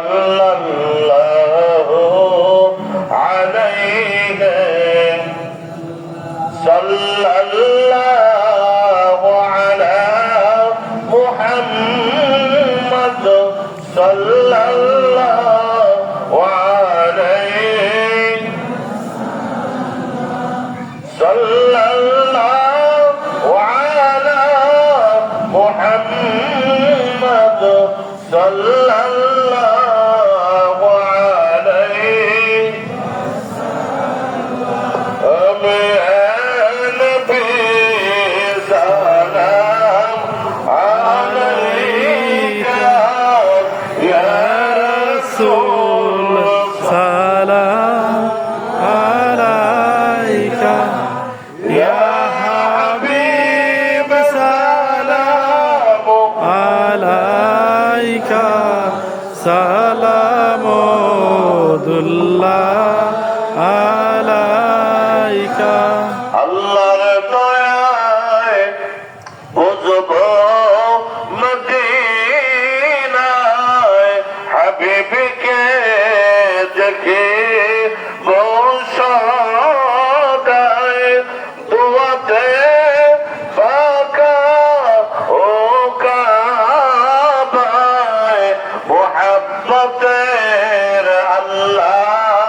সাল্লাল্লাহু আলাইহি সাল্লাল্লাহু আলা মুহাম্মদ সাল্লাল্লাহু আলাইহি সাল্লাল্লাহু আলা মুহাম্মদ সাল্লাল্লাহু আলাইহি নবী সালাম আলাইকা ইয়া রাসূল সালাম আলাইকা ইয়া হাবিব সালাম আলাইকা সালামুল্লাহ আলাইকা। আল্লাহর দয়ায় বুঝবো মদিনায় হাবিবকে দেখে বসদায় দুয়াতে ফাঁকা ও কাবায় মুহাব্বতের আল্লাহ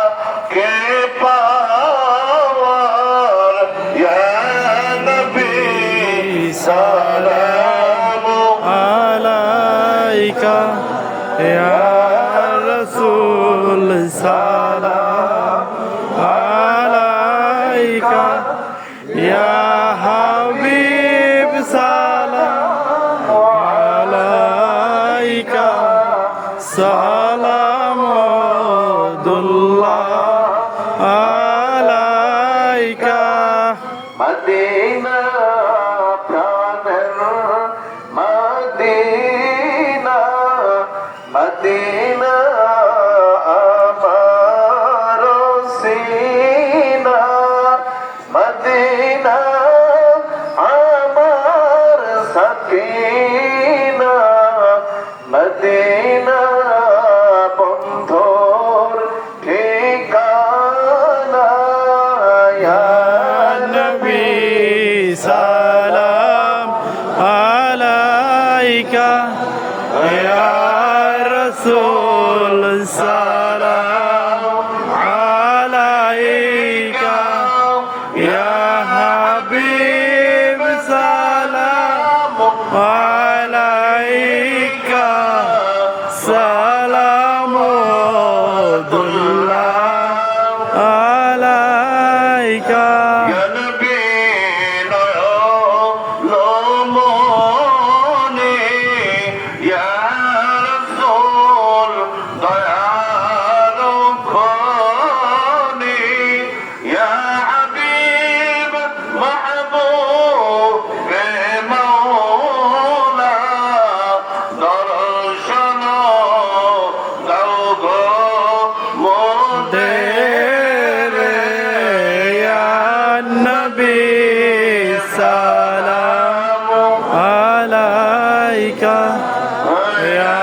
কে পাওয়ার ইয়া নবী সালাম আলাইকা ইয়া রাসূল সালাম আলাইকা ইয়া হাবিব সালাম আলাইকা সালামুল্লাহ আলাইকা। মদিনা প্রাণের মদিনা মদিনা আমার সিনা মদিনা আমার সকিনা মদিনা বন্ধুর ঠিকানা ইয়া নবী সালাম আলাইকা ইয়া রাসূল সালাম আলাইকা ইয়া হাবিব সালাম আলাইকা সালামুল্লাহ আলাইকা। ইয়া নবী নয়নমণি ইয়া রাসূল দয়ার খনি ইয়া হাবিব মাহবুব মাওলা দর্শন দাও গো মোদের ইয়া নবী সালাম আলাইকা ইয়া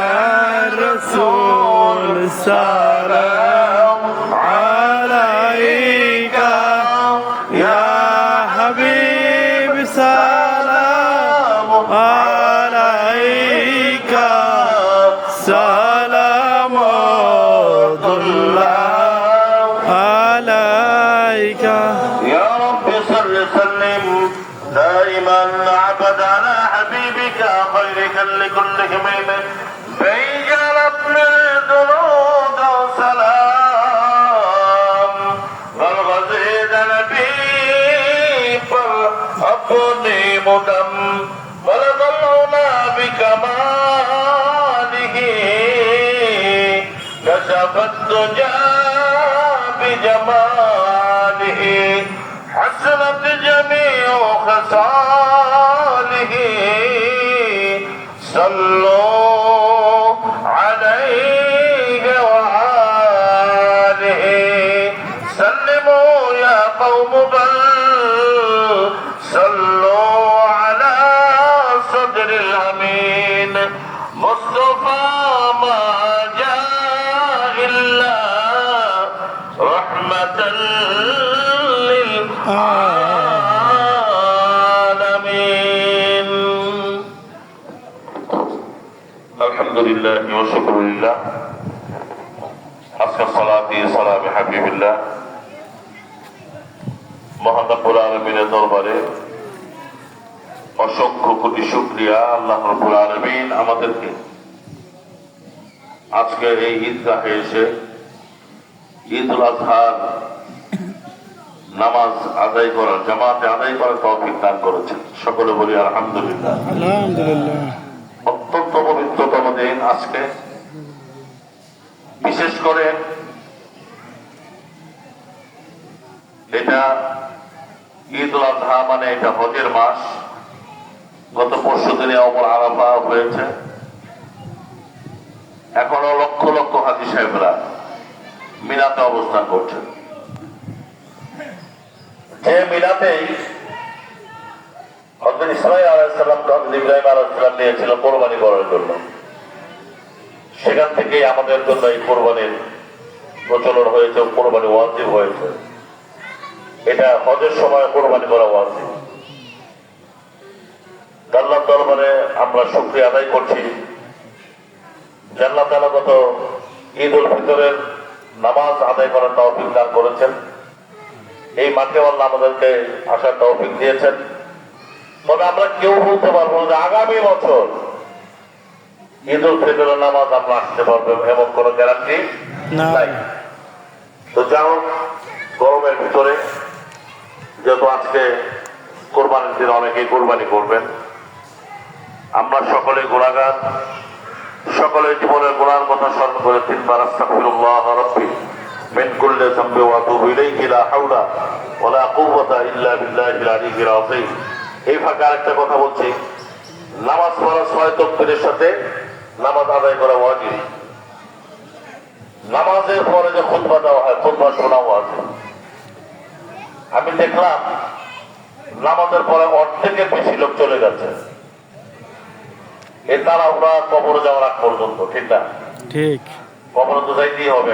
রাসূল সালাম আলাইকা ইয়া হাবিব সালাম আলাইকা সালামুল্লাহ আলাইকা। يا رب صل سلم دائما عبد على حبيبك خيرك لكل حميد بيجرت من درود وسلام والغزيد نبي پر اپنی مدم ولدلونا بكماله كشف الدجى بجماله حسنت جميع خصاله صلوا عليه وآله سلموا يا قوم بل صلوا على صدر الأمين مصطفى ما جاء رحمة للعالمين الحمد لله والشكر لله حسن الصلاة سلام حبيب الله মহান রব্বুল আলামিনের দরবারে অসংখ্য কোটি শুকরিয়া। আল্লাহ রব্বুল আলামিন আমাদেরকে আজকে এই ঈদগাহে এসে ঈদুল আজহার নামাজ আদায় করার, জামাতে আদায় করার তৌফিক দান করেছেন। সকলে বলি আলহামদুলিল্লাহ। আলহামদুলিল্লাহ। অত্যন্ত পবিত্রতম দিন আজকে। বিশেষ করে এটা ঈদুল আজহা, মানে এটা হজের মাস। গত পরশু দিনে অমর আরাফা হয়েছে। এখনো লক্ষ লক্ষ হাজী সাহেবরা মিনাতে অবস্থান করছেন। যে মিনাতেই হযরত ইসমাঈল আলাইহিস সালামকে হযরত ইব্রাহিম আলাইহিস সালাম নিয়েছিল কোরবানি করার জন্য, সেখান থেকেই আমাদের জন্য এই কোরবানির প্রচলন হয়েছে, কোরবানি ওয়াজিব হয়েছে। এটা হজের সময় কোরবানি করা ওয়াজিব। আল্লাহর দরবারে আমরা শুকরিয়া আদায় করছি যে আল্লাহ তাআলা গত ঈদ উল ফিতরের নামাজ আদায় করার তৌফিক দান করেছেন। এই মাঠে আল্লাহ আমাদেরকে আসার তৌফিক দিয়েছেন। তবে আমরা কেউ বলতে পারবো যে আগামী বছর ঈদ উল ফিতরের নামাজ আমরা আসতে পারবো এমন কোন গ্যারান্টি নাই। তো যা হোক, গরমের ভিতরে যেহেতু আজকে কোরবানির দিন অনেকেই কোরবানি করবেন, আমরা সকলে গুনাহগার, সকলে জীবনের গুনার কথা স্মরণ করে তিনবার আস্তাগফিরুল্লাহ রাব্বি মিন কুল্লি যামবি ওয়া আতুবু ইলাইহি লা হাওলা ওয়া লা কুওয়াতা ইল্লা বিল্লাহিল আলিয়্যিল আযীম। এই ফাঁকে আরেকটা কথা বলছি, নামাজ পড়া ৬ তাকবীরের সাথে নামাজ আদায় করা ওয়াজিব। নামাজের পরে যে খুতবা দেওয়া হয়, খুতবা শোনা ওয়াজিব। আমি দেখলাম নামাজের পরে অর্ধেকের বেশি লোক চলে গেছে। এ তারা ওরা কবরে যাওয়ার আগ পর্যন্ত, ঠিক না? ঠিক। কবরে তো যাইতেই হবে।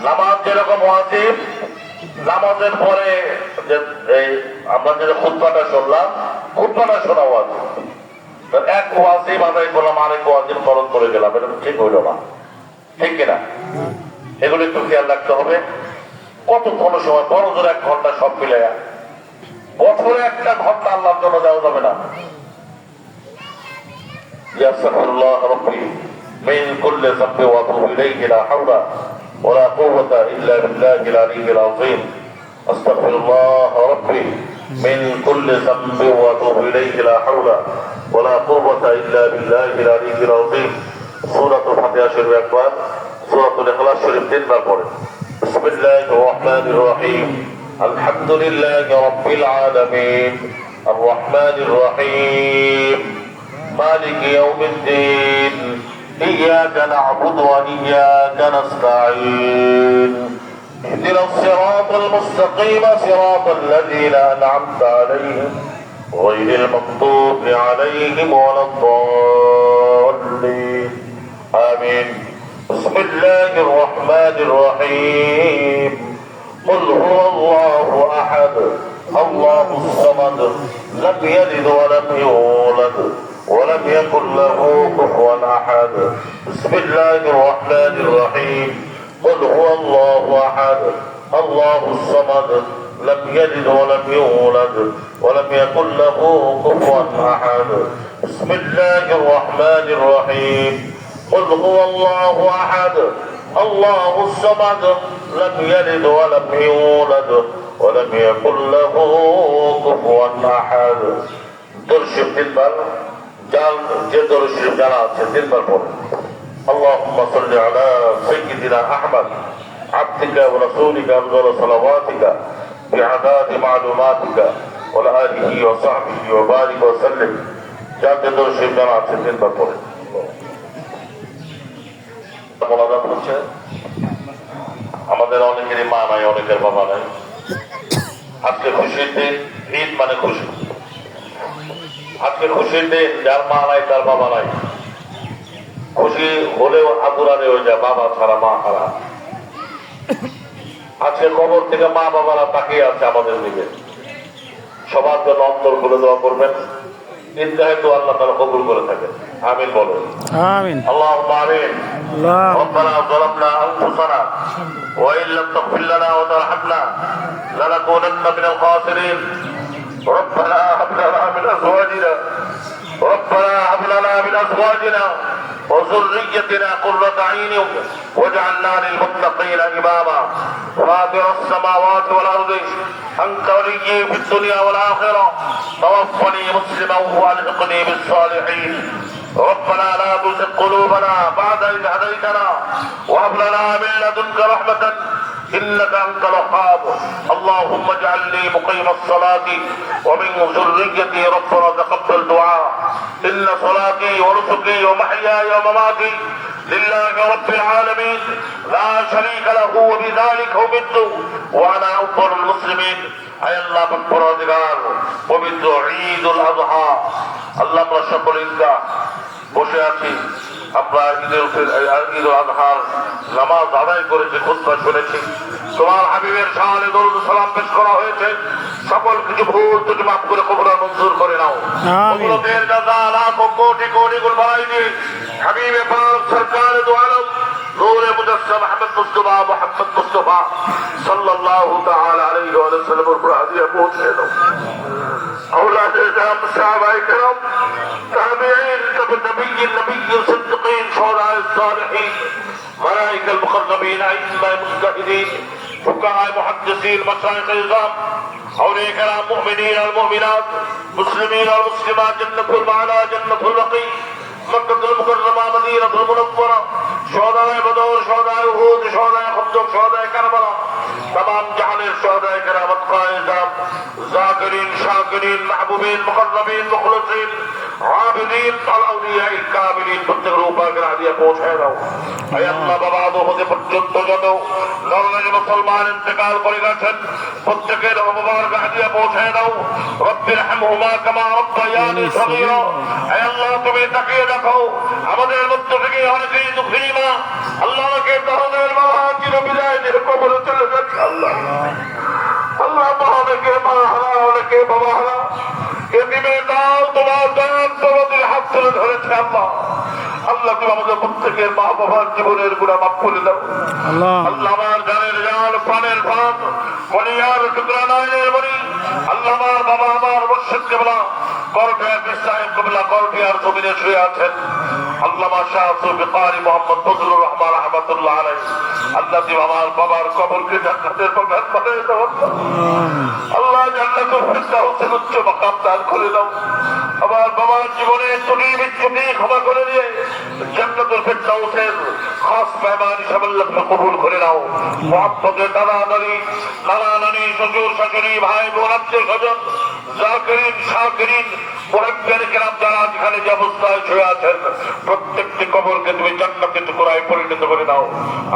নামাজ যেরকম ওয়াজিব, নামাজের পরে যে আমরা যে খুতবাটা শুনলাম, খুতবাটা শোনা ওয়াজিব। এক ওয়াজিব আদায় করলাম, আরেক ওয়াজিব স্মরণ করে গেলাম, এটা ঠিক হইল না, ঠিক কিনা? এগুলো একটু খেয়াল রাখতে হবে। কতক্ষণ সময়, বড় জোর 1 ঘন্টা সব মিলে, বছরে 1টা ঘন্টা আল্লাহর জন্য দেওয়া যাবে না। আস্তাগফিরুল্লাহ রাব্বি মিন কুল্লি যামবি ওয়া আতুবু ইলাইহি লা হাওলা ওয়া লা কুওয়াতা ইল্লা বিল্লাহিল আলিয়্যিল আযীম। আস্তাগফিরুল্লাহ রাব্বি মিন কুল্লি যামবি ওয়া আতুবু ইলাইহি লা হাওলা ওয়া লা কুওয়াতা ইল্লা বিল্লাহিল আলিয়্যিল আযীম। সূরাতুল ফাতিহা শরীফ একবার, সূরাতুল ইখলাস শরীফ 3 বার পড়ে। বিসমিল্লাহির রহমানির রহিম। আলহামদুলিল্লাহি রাব্বিল আলামিন আর রহমানির রহিম مالك يوم الدين إياك نعبد وإياك نستعين اهدنا الصراط المستقيم صراط الذين أنعمت عليهم غير المغضوب عليهم ولا الضالين آمين. بسم الله الرحمن الرحيم. قل هو الله أحد الله الصمد لم يلد ولم يولد ولم يكن له كفوا أحد. بسم الله الرحمن الرحيم. قل هو الله أحد الله الصمد لم يلد ولم يولد ولم يكن له كفوا أحد. بسم الله الرحمن الرحيم. قل هو الله أحد الله الصمد لم يلد ولم يولد ولم يكن له كفوا أحد. درشف تنبال جال جدر الشريف جالات تنبال بول. اللهم صل على سيدنا أحمد عبدك ورسولك أفضل صلواتك بعداد معلوماتك وعلى آله وصحبه وبارك وسلم. جال جدر الشريف جالات تنبال بول. মোনাজাত হচ্ছে। আমাদের অনেকেরই মা নাই, অনেকের বাবা নাই। আজকে খুশির দিন, ঈদ মানে খুশি। আজকে খুশির দিন, যার মা নাই তার বাবা নাই। খুশি হলেও আদুরারে হয়ে যায়, বাবা ছাড়া মা হারা। আজকে কবর থেকে মা বাবারা তাকিয়ে আছে আমাদের দিকে, সবার জন্য অন্তর খুলে দোয়া করবেন, ঈদগাহে তো আল্লাহ তাআলা কবুল করে থাকেন। আমিন বলুন। আমিন। আল্লাহুম্মা আমিন। আল্লাহ ربنا ظلمنا أنفسنا وإن لم تغفر لنا وترحمنا لنكونن من الخاسرين. ربنا هب لنا من أزواجنا وذريتنا قرة أعين واجعلنا للمتقين إماما. فاطر السماوات والأرض أنت وليي في الدنيا والآخرة توفني مسلما وألحقني بالصالحين. ربنا لا تزغ قلوبنا بعد إذ هديتنا وهب لنا من لدنك رحمة إنك أنت الوهاب. اللهم اجعلني مقيم الصلاة ومن ذريتي ربنا تقبل دعاء. إن صلاتي ونسكي ومحياي ومماتي لله رب العالمين لا شريك له وبذلك أمرت وأنا أول المسلمين. أي الله পরওয়ারদিগার পবিত্র ঈদুল আযহা আল্লাহ আমরা সকলে বসে আছি, আমরা ঈদুল আযহার নামাজ আদায় করেছি, খুতবা শুনেছি, তোমার হাবিবের শানে দরুদ সালাম পেশ করা হয়েছে। সকল কিছু ভুল ত্রুটি মাফ করে কবুল মঞ্জুর করে নাও। কবুলের জাযা লাখ কোটি কোটি গুণ বাড়াই দিয়ে হাবিবে পাক সরকার দু আলম নূরে মুজাসসাম আহমদ মুস্তাফা সাল্লাল্লাহু তাআলা আলাইহি ওয়া সাল্লামের উপর হাদিয়া পৌঁছে দাও। أولاد الإسلام الصحابة الكرام تابعين النبي الصديقين شهداء الصالحين ملائكة المقربين أئمة المجتهدين فقهاء محدثين مشايخ الإسلام أولياء كرام مؤمنين المؤمنات مسلمين المسلمات جنة المعلى جنة البقيع مكة المكرمة مدينة المنورة شهداء بدر شهداء أحد شهداء خندق شهداء كربلاء تمام جهان الشهداء كرام أتقاء ذاكرين شاكرين محبوبين مقربين مخلصين عابدين الأولياء الكاملين প্রত্যেকের উপকার হাদিয়া পৌঁছে দাও। হে আল্লাহ বাবা হতে পর্যন্ত যত নরনারী মুসলমান ইন্তেকাল করে গেছেন প্রত্যেকের মুবারক হাদিয়া পৌঁছে দাও। রব্বির হামহুমা কামা রব্বায়ানি সগীরা। হে আল্লাহ তুমি তাকিয়ে দেখো আমাদের মধ্য থেকে অনেকেই দুঃখিনী মা আল্লাহকে দহনের বাবা চির বিদায় দিয়ে কবরে চলে গেছে। আল্লাহ আল্লাহ অনেকে মা হারা অনেকে বাবা হারা এদিনের দাও তোমার দান তোমাদের হাত তুলে ধরেছে। আল্লাহ আল্লাহ তুমি আমাদের প্রত্যেকের মা বাবার জীবনের গুণা মাফ করে দাও। আল্লাহ আমার জানের জান প্রাণের প্রাণ মনিয়ার টুকরা নয়নের মনি আল্লাহ আমার বাবা আমার মুর্শিদ কেবলা করটিয়ার সাহেব কেবলা করটিয়ার জমিনে শুয়ে আছেন। আল্লামা শাহ সুফি কারি মোহাম্মদ ফজলুর রহমান রহমাতুল্লাহ আলাইহি আল্লাহ তুমি আমার বাবার কবরকে জান্নাতের বাগান বানিয়ে দাও। আল্লাহ জান্নাতুল ফিরদাউসের উচ্চ মাকাম দান করে দাও। আমার বাবার জীবনে ত্রুটি বিচ্যুতি ক্ষমা করে দিয়ে জান্নাতুল ফিরদাউসের খাস মেহমান হিসেবে আল্লাহকে কবুল করে নাও। মুহাব্বতের দাদা নানি শ্বশুর শাশুড়ি ভাই বোন আত্মীয় স্বজন জাকিরিন শাকিরিন মুহিব্বিন কিরাম যারা যেখানে যে অবস্থায় শুয়ে আছেন প্রত্যেকটি কবরকে তুমি জান্নাতের টুকরায় পরিণত করে দাও।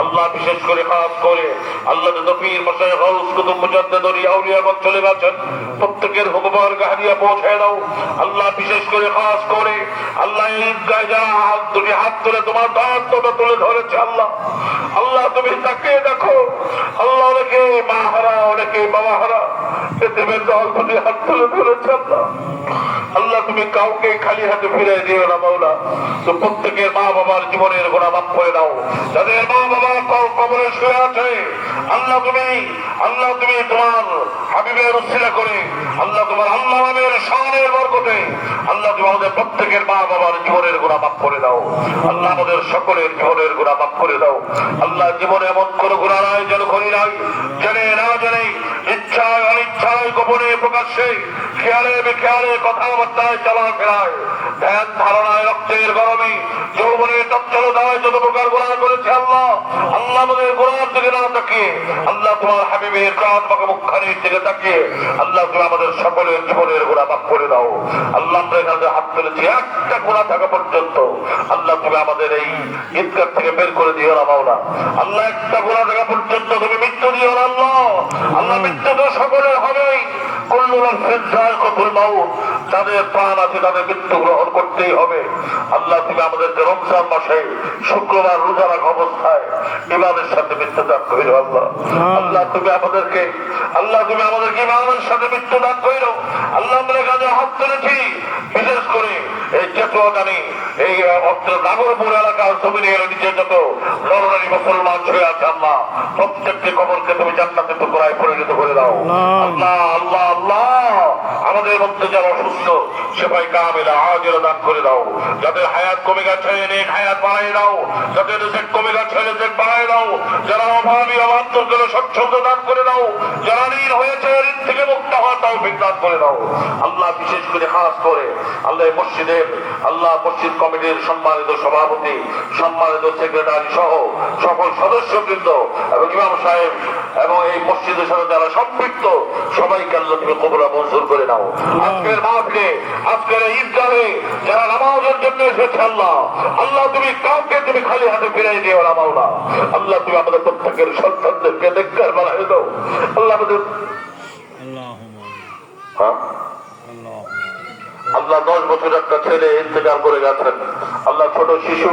আল্লাহ বিশেষ করে খাস করে আল্লাহ নবীর মাশায়েখ গাউস কুতুব মুজাদ্দিদ আউলিয়াগণ চলে গেছেন প্রত্যেকের মুবারক হাদিয়া পৌঁছে দাও। আল্লাহ বিশেষ করে খাস করে আল্লাহ ঈদগাহে যারা দুটি হাত তুলে তোমার দাঁত তুলে ধরেছে আল্লাহ আল্লাহ তুমি তাকিয়ে দেখো। আল্লাহ অনেকে মা হারা অনেকে বাবা হারা এতিমের দল দুটি হাত তুলে ধরেছে। আল্লাহ আল্লাহ তুমি কাউকে খালি হাতে ফিরে দিও না মাওলা। তো প্রত্যেকের মা বাবার জীবনের গুনাহ মাফ করে দাও। যাদের মা বাবা কবরে শুয়ে আছে আল্লাহ তুমি তোমার হাবিবের উসিলা করে আল্লাহ তোমার আল্লাহ নামের শানের বরকতে আল্লাহ তুমি আমাদের প্রত্যেকের মা বাবার জীবনের গুনাহ মাফ করে দাও। আল্লাহ আমাদের সকলের জীবনের গুনাহ মাফ করে দাও। আল্লাহ জীবনে এমন কোনো গুনাহ নাই যেন করি নাই, জেনে না জেনে ইচ্ছায় অনিচ্ছায় গোপনে প্রকাশ্যে খেয়ালে বেখেয়ালে কথাবার্তায় চলাফেরায় ধ্যান ধারণায় রক্তের গরমে যৌবনে তৎচলতায় যত প্রকার গুনাহ করেছে আল্লাহ আমাদের গুনাহের দিকে না তাকিয়ে আল্লাহ তোমার হাবিবের প্রাণ পাকা মুখখানির দিকে তাকিয়ে আল্লাহ তুমি আমাদের সকলের জীবনের গুনাহ মাফ করে দাও। আল্লাহ আমরা এখানে হাত তুলেছি একটা গুনাহ থাকা পর্যন্ত আল্লাহ তুমি আমাদের এই ঈদগাহ থেকে বের করে দিও না মাওলা। আল্লাহ একটা গুনাহ থাকা পর্যন্ত তুমি মৃত্যু দিও না আল্লাহ মৃত্যু তো সকলের হবেই কুল্লু নাফসিন যায়কাতুল মাউত, যাদের প্রাণ আছে তাদের মৃত্যু গ্রহণ করতেই হবে। আল্লাহ তুমি আমাদেরকে রমজান মাসে শুক্রবার রোজা রাখা অবস্থায় ইমানের সাথে মৃত্যু দান করো। আল্লাহ আল্লাহ তুমি আমাদেরকে ইমানের সাথে মৃত্যু দান করো। আল্লাহ আমরা কাজে হাত তুলেছি, বিশেষ করে এই চেতোয়াদানি এই নাগরপুর এলাকার জমিনের নিচে যত নরনারী মুসলমান ছুঁয়ে আছে আল্লাহ প্রত্যেকটি কবরকে তুমি জান্নাতে টুকরায় পরিণত করে দাও। আল্লাহ আল্লাহ আল্লাহ আমাদের মধ্যে যারা অসুস্থ সেবাই কামেলা আজেরা দান করে দাও। যাদের হায়াত কমে গেছে নেক হায়াত বাড়াই দাও, যাদের রিজিক কমে গেছে রিজিক বাড়াই দাও, যারা অভাবী অবান্তর করে সচ্ছলতা দান করে দাও, যারা ঋণ হয়েছে ঋণ থেকে মুক্ত হওয়ার তৌফিক দান করে দাও। আল্লাহ বিশেষ করে খাস করে আল্লাহ মসজিদের আল্লাহ মসজিদ কমিটির সম্মানিত সভাপতি, সম্মানিত সেক্রেটারি সহ সকল সদস্যবৃন্দ এবং ইমাম সাহেব এবং এই মসজিদের সাথে যারা সম্পৃক্ত সবাইকে আল্লাহ তুমি কবুল মঞ্জুর করে নাও। আজকের মাহফিলে আজকের ঈদগাহে যারা নামাজের জন্য এসেছে আল্লাহ আল্লাহ তুমি কাউকে তুমি খালি হাতে ফিরাই দিও না মাওলা। আল্লাহ তুমি আমাদের প্রত্যেকের সন্তানদেরকে নেককার বানাই দাও। আল্লাহ আমাদের আল্লাহ 10 বছর একটা ছেলে ইন্তেকাল করে গেছেন আল্লাহ, ছোট শিশু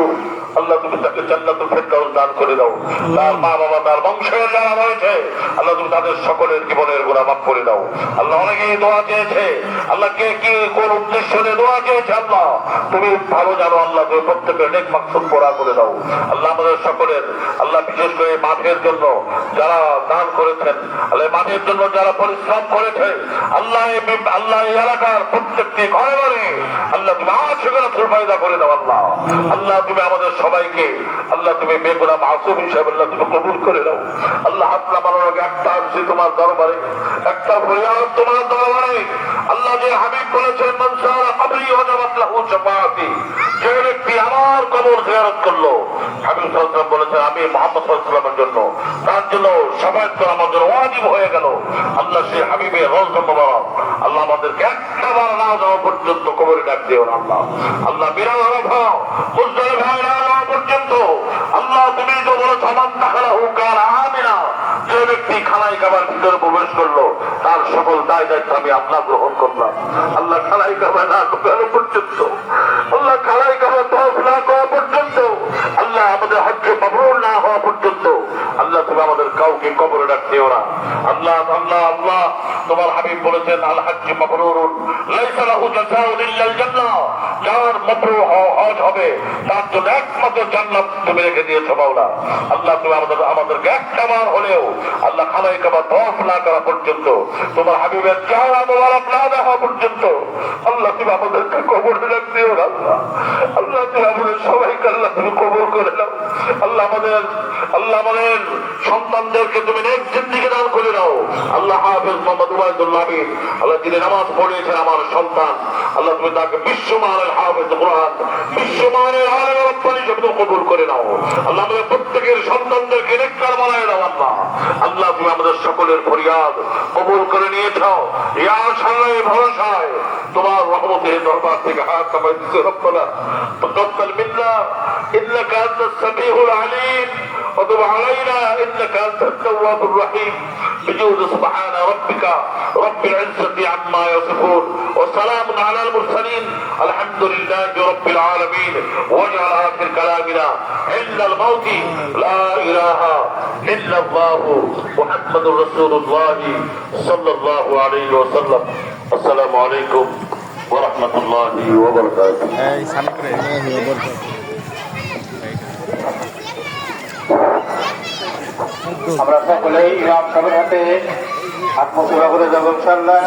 আল্লাহ তুমি তাকে জান্নাতুল ফেরদাউস দান করে দাও। তার মা বাবা তার বংশের যারা রয়েছে আল্লাহ তুমি তাদের সকলের জীবনের গুনাহ মাফ করে দাও। আল্লাহ অনেকেই দোয়া চেয়েছে আল্লাহ, কে কি কোন উদ্দেশ্য নিয়ে দোয়া চেয়েছে আল্লাহ তুমি ভালো জানো। আল্লাহ তুমি প্রত্যেকের নেক মাকসুদ পুরা করে দাও। আল্লাহ আমাদের সকলের আল্লাহ বিশেষ করে মাঠের জন্য যারা দান করেছেন আল্লাহ, মাঠের জন্য যারা পরিশ্রম করেছে আল্লাহ আল্লাহ এই এলাকার প্রত্যেকটি ঘরে ঘরে আল্লাহ তুমি সেখানে ফায়দা করে দাও। আল্লাহ আল্লাহ তুমি আমাদের সবাইকে আল্লাহ তুমি বেগুনা মাসুম হিসাবে আল্লাহ তুমি কবুল করে দাও। আল্লাহ হাত নামানোর আগে একটা আসছি তোমার দরবারে, একটা ফরিয়াদ তোমার দরবারে। আল্লাহ যে হাবিব বলেছেন মান সারা কবরি ওয়াজাবাত লাহু শাফাআতি, যে ব্যক্তি আমার কবর জিয়ারত করলো হাবিব সাল্লাল্লাহু আলাইহি ওয়াসাল্লাম বলেছেন আমি মুহাম্মদ সাল্লাল্লাহু আলাইহি ওয়াসাল্লামের জন্য তার জন্য শাফাআত করা আমার জন্য ওয়াজিব হয়ে গেল। আল্লাহ সেই হাবিবের রওজা মোবারক আল্লাহ আমাদেরকে একবার না যাওয়া পর্যন্ত কবরে ডাক দিও না আল্লাহ। আল্লাহ বিরাম রাখো মুজদালিফা না যাওয়া পর্যন্ত আল্লাহ তুমি তো বলো সমান তাহলাহু কানা আমিনা, যে ব্যক্তি খানায় কাবার ভিতরে প্রবেশ করলো তার সকল দায় দায়িত্ব আমি আপনার গ্রহণ করলাম। আল্লাহ খানায় কাবার না ঢোকানো পর্যন্ত আল্লাহ খানায় কাবার তওয়াফ না করা পর্যন্ত আল্লাহ আমাদের হজ্জ মাবরুর না হওয়া পর্যন্ত আল্লাহ তুমি আমাদের কাউকে কবরে ডাক দিও না। আল্লাহ আল্লাহ আল্লাহ তোমার হাবিব বলেছেন আল হজ্জ মাবরুরুন লাইসা লাহু জাযাউন ইল্লাল জান্নাহ, যার মাবরুর হজ হবে তার জন্য একমাত্র জান্নাত তুমি রেখে দিয়েছো মাওলা। আল্লাহ তুমি আমাদেরকে একটাবার হলেও আল্লাহ খানায় কাবার তওয়াফ না করা পর্যন্ত তোমার হাবিবের চেহারা মোবারক না দেখা পর্যন্ত আল্লাহ তুমি আমাদেরকে কবরে ডাক দিও না। আল্লাহ তুমি আমাদের সবাইকে আল্লাহ তুমি কবুল করে নাও। আল্লাহ আমাদের সন্তানদেরকে তুমি নেক জিন্দেগি দান করে দাও। আল্লাহ হাফেজ মোহাম্মদ উবাইদুল্লাহ আমিন আল্লাহ যিনি নামাজ পড়িয়েছেন আমার সন্তান আল্লাহ তুমি তাকে বিশ্বমানের হাফেজ কোরআন বিশ্বমানের আলেম রব্বানি শব্দ কবুল করে নাও। আল্লাহ আমাদের প্রত্যেকের সন্তানদেরকে নেককার বানায় দাও। আল্লাহ আল্লাহ তুমি আমাদের সকলের ফরিয়াদ কবুল করে নিয়েছো। ইয়া আশায় ভরসায় তোমার রহমতের দরবার থেকে হাত কামাইতে রব্বানা তাকাব্বাল মিন্না ইন্নাকা আনতাস সামিউল আলিম ওয়া তুব আলাইনা ইন্নাকা আনতাত তাওয়াবুর রহিম। بجود سبحان ربك رب العزة عما يصفون وسلام على المرسلين الحمد لله رب العالمين. واجعل آخر كلامنا عند الموت لا إله إلا الله محمد رسول الله صلى الله عليه وسلم. السلام عليكم ورحمة الله وبركاته. আমরা সকলেই ইমাম সাহেবের হাতে আত্মসেবা করে যাবো ইনশাআল্লাহ।